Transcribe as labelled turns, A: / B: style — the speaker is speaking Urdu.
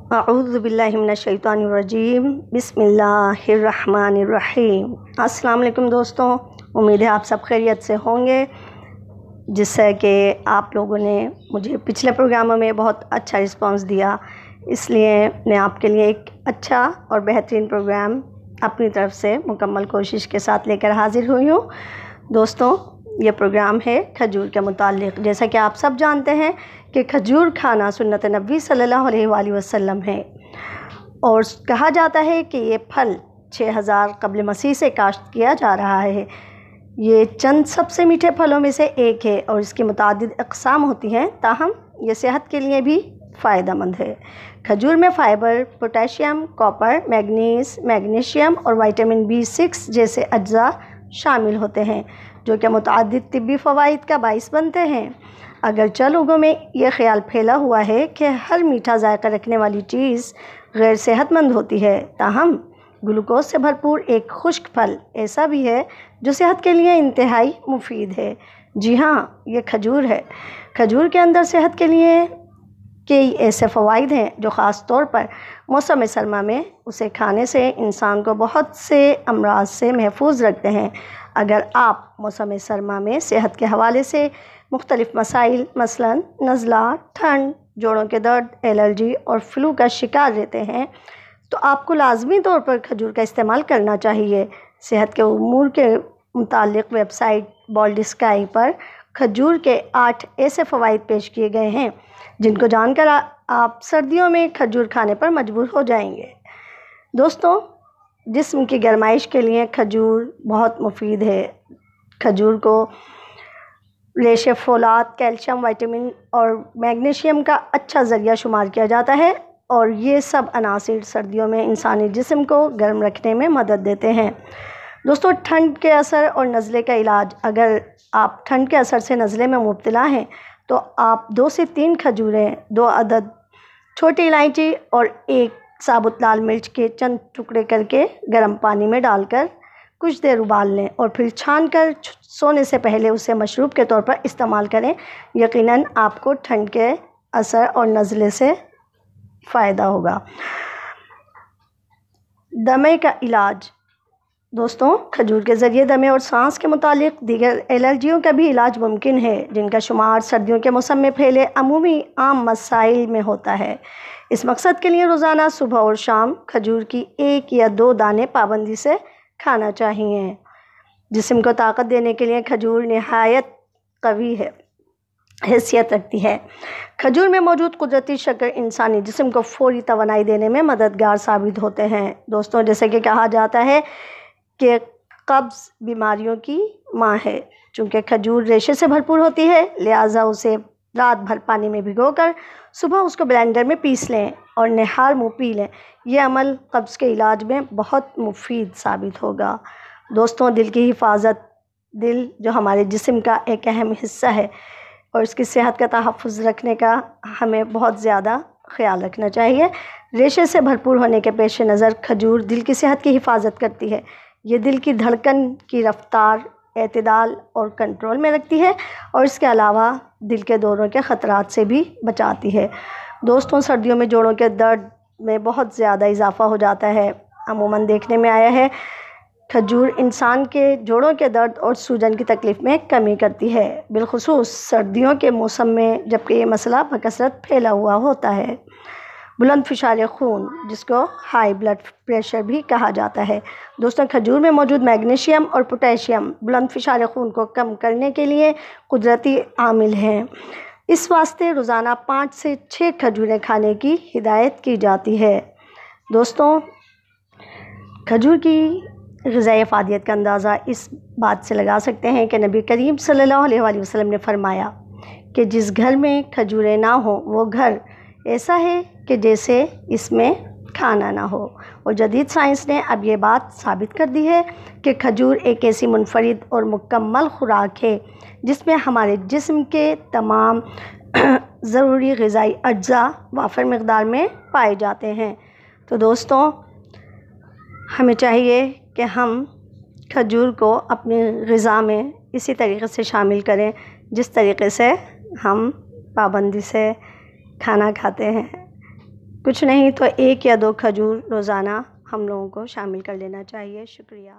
A: اعوذ باللہ من الشیطان الرجیم، بسم اللہ الرحمن الرحیم۔ السلام علیکم دوستوں، امید ہے آپ سب خیریت سے ہوں گے۔ جس سے کہ آپ لوگوں نے مجھے پچھلے پروگراموں میں بہت اچھا رسپانس دیا، اس لیے میں آپ کے لیے ایک اچھا اور بہترین پروگرام اپنی طرف سے مکمل کوشش کے ساتھ لے کر حاضر ہوئی ہوں۔ دوستوں، یہ پروگرام ہے کھجور کے متعلق۔ جیسا کہ آپ سب جانتے ہیں کہ کھجور کھانا سنت نبی صلی اللہ علیہ وآلہ وسلم ہے، اور کہا جاتا ہے کہ یہ پھل 6000 قبل مسیح سے کاشت کیا جا رہا ہے۔ یہ چند سب سے میٹھے پھلوں میں سے ایک ہے اور اس کی متعدد اقسام ہوتی ہیں، تاہم یہ صحت کے لیے بھی فائدہ مند ہے۔ کھجور میں fibre, potassium, copper, manganese, magnesium اور وٹامن B6 جیسے اجزاء شامل ہوتے ہیں، جو کہ متعدد طبی فوائد کا باعث بنتے ہیں۔ اگرچہ لوگوں میں یہ خیال پھیلا ہوا ہے کہ ہر میٹھا ذائقہ رکھنے والی چیز غیر صحت مند ہوتی ہے، تاہم گلوکوز سے بھرپور ایک خشک پھل ایسا بھی ہے جو صحت کے لیے انتہائی مفید ہے۔ جی ہاں، یہ کھجور ہے۔ کھجور کے اندر صحت کے لیے کئی ایسے فوائد ہیں جو خاص طور پر موسم سرما میں اسے کھانے سے انسان کو بہت سے امراض سے محفوظ رکھتے ہیں۔ اگر آپ موسم سرما میں صحت کے حوالے سے مختلف مسائل مثلاً نزلہ، ٹھنڈ، جوڑوں کے درد، الرجی اور فلو کا شکار رہتے ہیں تو آپ کو لازمی طور پر کھجور کا استعمال کرنا چاہیے۔ صحت کے امور کے متعلق ویب سائٹ بولڈ اسکائی پر کھجور کے 8 ایسے فوائد پیش کیے گئے ہیں جن کو جان کر آپ سردیوں میں کھجور کھانے پر مجبور ہو جائیں گے۔ دوستوں، جسم کی گرمائش کے لیے کھجور بہت مفید ہے۔ کھجور کو ریشے فولاد، کیلشیم، وٹامن اور میگنیشیم کا اچھا ذریعہ شمار کیا جاتا ہے، اور یہ سب عناصر سردیوں میں انسانی جسم کو گرم رکھنے میں مدد دیتے ہیں۔ دوستوں، ٹھنڈ کے اثر اور نزلے کا علاج۔ اگر آپ ٹھنڈ کے اثر سے نزلے میں مبتلا ہیں تو آپ 2 سے 3 کھجوریں، 2 عدد چھوٹی الائچی اور 1 ثابت لال مرچ کے چند ٹکڑے کر کے گرم پانی میں ڈال کر کچھ دیر ابال لیں اور پھر چھان کر سونے سے پہلے اسے مشروب کے طور پر استعمال کریں۔ یقیناً آپ کو ٹھنڈ کے اثر اور نزلے سے فائدہ ہوگا۔ دمے کا علاج۔ دوستوں، کھجور کے ذریعے دمے اور سانس کے متعلق دیگر الرجیوں کا بھی علاج ممکن ہے، جن کا شمار سردیوں کے موسم میں پھیلے عام مسائل میں ہوتا ہے۔ اس مقصد کے لیے روزانہ صبح اور شام کھجور کی 1 یا 2 دانے پابندی سے کھانا چاہیے۔ جسم کو طاقت دینے کے لیے کھجور نہایت قوی حیثیت رکھتی ہے۔ کھجور میں موجود قدرتی شکر انسانی جسم کو فوری توانائی دینے میں مددگار ثابت ہوتے ہیں۔ دوستوں، جیسے کہ کہا جاتا ہے کہ قبض بیماریوں کی ماں ہے۔ چونکہ کھجور ریشے سے بھرپور ہوتی ہے، لہٰذا اسے رات بھر پانی میں بھگو کر صبح اس کو بلینڈر میں پیس لیں اور نہار منہ پی لیں۔ یہ عمل قبض کے علاج میں بہت مفید ثابت ہوگا۔ دوستوں، دل کی حفاظت۔ دل جو ہمارے جسم کا ایک اہم حصہ ہے، اور اس کی صحت کا تحفظ رکھنے کا ہمیں بہت زیادہ خیال رکھنا چاہیے۔ ریشے سے بھرپور ہونے کے پیش نظر کھجور دل کی صحت کی حفاظت کرتی ہے۔ یہ دل کی دھڑکن کی رفتار، اعتدال اور کنٹرول میں رکھتی ہے، اور اس کے علاوہ دل کے دوروں کے خطرات سے بھی بچاتی ہے۔ دوستوں، سردیوں میں جوڑوں کے درد میں بہت زیادہ اضافہ ہو جاتا ہے۔ عموماً دیکھنے میں آیا ہے کھجور انسان کے جوڑوں کے درد اور سوجن کی تکلیف میں کمی کرتی ہے، بالخصوص سردیوں کے موسم میں، جبکہ یہ مسئلہ بکثرت پھیلا ہوا ہوتا ہے۔ بلند فشار خون، جس کو ہائی بلڈ پریشر بھی کہا جاتا ہے۔ دوستوں، کھجور میں موجود میگنیشیم اور پوٹاشیم بلند فشار خون کو کم کرنے کے لیے قدرتی عامل ہیں۔ اس واسطے روزانہ 5 سے 6 کھجوریں کھانے کی ہدایت کی جاتی ہے۔ دوستوں، کھجور کی غذائی افادیت کا اندازہ اس بات سے لگا سکتے ہیں کہ نبی کریم صلی اللہ علیہ وآلہ وسلم نے فرمایا کہ جس گھر میں کھجوریں نہ ہوں وہ گھر ایسا ہے کہ جیسے اس میں کھانا نہ ہو۔ اور جدید سائنس نے اب یہ بات ثابت کر دی ہے کہ کھجور ایک ایسی منفرد اور مکمل خوراک ہے جس میں ہمارے جسم کے تمام ضروری غذائی اجزاء وافر مقدار میں پائے جاتے ہیں۔ تو دوستوں، ہمیں چاہیے کہ ہم کھجور کو اپنی غذا میں اسی طریقے سے شامل کریں جس طریقے سے ہم پابندی سے کھانا کھاتے ہیں۔ کچھ نہیں تو 1 یا 2 کھجور روزانہ ہم لوگوں کو شامل کر لینا چاہیے۔ شکریہ۔